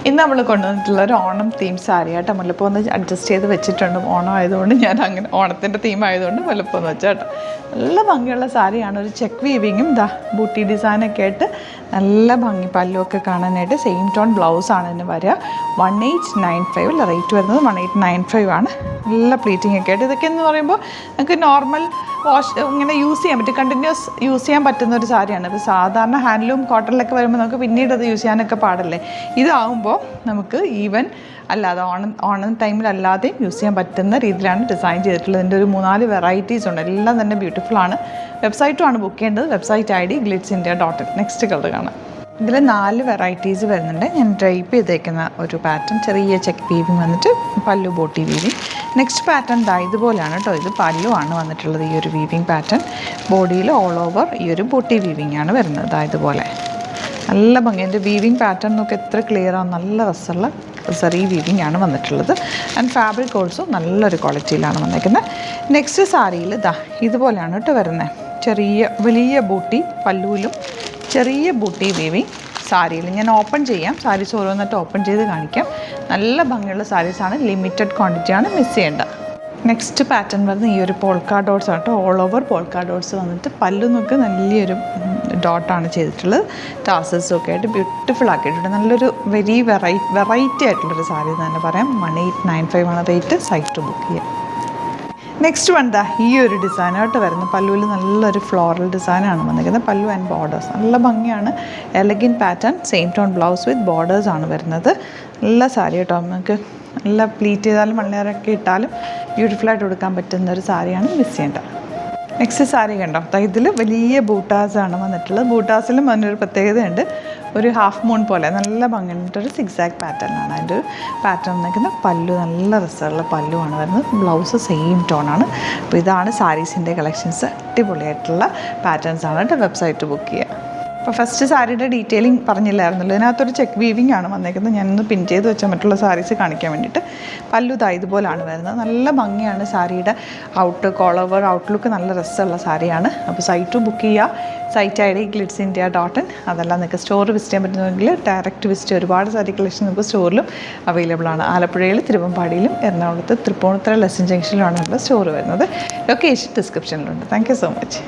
ഇന്ന് നമ്മൾ കൊണ്ടുവന്നിട്ടുള്ള ഒരു ഓണം തീം സാരി കേട്ടോ. മുല്ലപ്പൂ ഒന്ന് അഡ്ജസ്റ്റ് ചെയ്ത് വെച്ചിട്ടുണ്ട്. ഓണം ആയതുകൊണ്ട് ഞാൻ അങ്ങനെ ഓണത്തിൻ്റെ തീം ആയതുകൊണ്ട് മുല്ലപ്പൂ എന്ന് വെച്ചാൽ കേട്ടോ. നല്ല ഭംഗിയുള്ള സാരിയാണ്. ഒരു ചെക്ക് വീവിങ്ങും ബൂട്ടി ഡിസൈനൊക്കെ ആയിട്ട് നല്ല ഭംഗി. പല്ലുമൊക്കെ കാണാനായിട്ട് സെയിം ടോൺ ബ്ലൗസാണ് ഇതിന് വരിക. 1895 റേറ്റ് വരുന്നത് 1895 ആണ്. നല്ല പ്ലീറ്റിംഗ് ഒക്കെ ആയിട്ട്. ഇതൊക്കെ എന്ന് പറയുമ്പോൾ നമുക്ക് നോർമൽ വാഷ് ഇങ്ങനെ യൂസ് ചെയ്യാൻ പറ്റും, കണ്ടിന്യൂസ് യൂസ് ചെയ്യാൻ പറ്റുന്ന ഒരു സാരിയാണ്. ഇപ്പോൾ സാധാരണ ഹാൻഡ്ലൂം കോട്ടണിലൊക്കെ വരുമ്പോൾ നമുക്ക് പിന്നീട് അത് യൂസ് ചെയ്യാനൊക്കെ പാടല്ലേ. ഇതാവുമ്പോൾ നമുക്ക് ഈവൻ അല്ലാതെ ഓണം ടൈമിലല്ലാതെയും യൂസ് ചെയ്യാൻ പറ്റുന്ന രീതിയിലാണ് ഡിസൈൻ ചെയ്തിട്ടുള്ളത്. ഇതിൻ്റെ ഒരു 3-4 വെറൈറ്റീസ് ഉണ്ട്. എല്ലാം തന്നെ ബ്യൂട്ടിഫുള്ളാണ്. വെബ്സൈറ്റുമാണ് ബുക്ക് ചെയ്യേണ്ടത്. Website ID glitzindia.in. Next colour കാണാം. ഇതിൽ 4 വെറൈറ്റീസ് വരുന്നുണ്ട്. ഞാൻ ഡ്രൈപ്പ് ചെയ്തേക്കുന്ന ഒരു പാറ്റേൺ, ചെറിയ ചെക്ക് വീവിങ് വന്നിട്ട് പല്ലു ബോട്ടി വീവിങ്. നെക്സ്റ്റ് പാറ്റേൺ ഇതുപോലെയാണ് കേട്ടോ. ഇത് പല്ലു ആണ് വന്നിട്ടുള്ളത്. ഈ ഒരു വീവിങ് പാറ്റേൺ ബോഡിയിൽ ഓൾ ഓവർ ഈ ഒരു ബോട്ടി വീവിങ് ആണ് വരുന്നത്. ഇതുപോലെ നല്ല ഭംഗി. എൻ്റെ വീവിങ് പാറ്റേൺ നോക്കി എത്ര ക്ലിയറാണ്. നല്ല രസമുള്ള സറി വീവിങ് ആണ് വന്നിട്ടുള്ളത്. ആൻഡ് ഫാബ്രിക് ഓൾസോ നല്ലൊരു ക്വാളിറ്റിയിലാണ് വന്നിരിക്കുന്നത്. നെക്സ്റ്റ് സാരിയിൽ ഇതുപോലെയാണ് കേട്ടോ വരുന്നത്. വലിയ ബൂട്ടി പല്ലുവിലും ചെറിയ ബൂട്ടി വീവിങ് സാരിയിൽ. ഞാൻ ഓപ്പൺ ചെയ്യാം, സാരീസ് ഓരോന്നിട്ട് ഓപ്പൺ ചെയ്ത് കാണിക്കാം. നല്ല ഭംഗിയുള്ള സാരീസാണ്. ലിമിറ്റഡ് ക്വാണ്ടിറ്റിയാണ്, മിസ് ചെയ്യേണ്ട. നെക്സ്റ്റ് പാറ്റേൺ വരുന്നത് ഈ ഒരു പോൾക്കാ ഡോട്ട്സ് ആട്ടോ. ഓൾ ഓവർ പോൾക്കാ ഡോട്ട്സ് വന്നിട്ട് പല്ലു നോക്കി നല്ലൊരു ഡോട്ടാണ് ചെയ്തിട്ടുള്ളത്. ടാസൽസും ഒക്കെ ആയിട്ട് ബ്യൂട്ടിഫുൾ ആക്കിയിട്ടുണ്ട്. നല്ലൊരു വെറൈറ്റി ആയിട്ടുള്ളൊരു സാരി എന്ന് തന്നെ പറയാം. 1895 ആണ് റേറ്റ്. സൈറ്റ് ബുക്ക് ചെയ്യാം. നെക്സ്റ്റ് വൺ ഈ ഒരു ഡിസൈനായിട്ട് വരുന്നത്. പല്ലുവിൽ നല്ലൊരു ഫ്ലോറൽ ഡിസൈനാണ് വന്നിരിക്കുന്നത്. പല്ലു ആൻഡ് ബോർഡേഴ്സ് നല്ല ഭംഗിയാണ്. Elegant pattern, same tone blouse with ബോർഡേഴ്സാണ് വരുന്നത്. നല്ല സാരി കേട്ടോ. നമുക്ക് നല്ല പ്ലീറ്റ് ചെയ്താലും മണ്ണേറൊക്കെ ഇട്ടാലും ബ്യൂട്ടിഫുള്ളായിട്ട് കൊടുക്കാൻ പറ്റുന്ന ഒരു സാരിയാണ്, മിസ് ചെയ്യേണ്ട. നെക്സ്റ്റ് സാരി കണ്ടോ. ഇതിൽ വലിയ ബൂട്ടാസാണ് വന്നിട്ടുള്ളത്. ബൂട്ടാസിലും അതിനൊരു പ്രത്യേകതയുണ്ട്. ഒരു ഹാഫ് മൂൺ പോലെ നല്ല ഭംഗിയിട്ടൊരു സിക്സാക് പാറ്റേണാണ് അതിൻ്റെ ഒരു പാറ്റേൺ നിൽക്കുന്നത്. പല്ലു നല്ല രസമുള്ള പല്ലുവാണ് വരുന്നത്. ബ്ലൗസ് സെയിം ടോണാണ്. അപ്പോൾ ഇതാണ് സാരീസിൻ്റെ കളക്ഷൻസ്. അടിപൊളിയായിട്ടുള്ള പാറ്റേൺസാണ് കേട്ടോ. വെബ്സൈറ്റ് ബുക്ക് ചെയ്യുക. അപ്പോൾ ഫസ്റ്റ് സാരിയുടെ ഡീറ്റെയിലിംഗ് പറഞ്ഞില്ലായിരുന്നല്ലോ. ഇതിനകത്തൊരു ചെക്ക് വീവിങ് ആണ് വന്നേക്കുന്നത്. ഞാനൊന്ന് പിൻ ചെയ്ത് വെച്ചാൽ മറ്റുള്ള സാരീസ് കാണിക്കാൻ വേണ്ടിയിട്ട്. പല്ലു ഇതുപോലാണ് വരുന്നത്. നല്ല ഭംഗിയാണ് സാരിയുടെ കോളോവർ ഔട്ട്ലുക്ക്. നല്ല രസമുള്ള സാരിയാണ്. അപ്പോൾ സൈറ്റ് ബുക്ക് ചെയ്യുക. Site ID glitzindia.in. അതെല്ലാം നിങ്ങൾക്ക് സ്റ്റോർ വിസിറ്റ് ചെയ്യാൻ പറ്റുമെങ്കിൽ ഡയറക്റ്റ് വിസിറ്റ്. ഒരുപാട് സാരി കളക്ഷൻ നമുക്ക് സ്റ്റോറിലും അവൈലബിൾ ആണ്. ആലപ്പുഴയിൽ, തിരുവമ്പാടിയിലും, എറണാകുളത്ത്, തൃപ്പൂണിത്തുറ ലെസൺ ജംഗ്ഷനിലുമാണ് നമ്മുടെ സ്റ്റോർ വരുന്നത്. ലൊക്കേഷൻ ഡിസ്ക്രിപ്ഷനിലുണ്ട്. Thank you so much.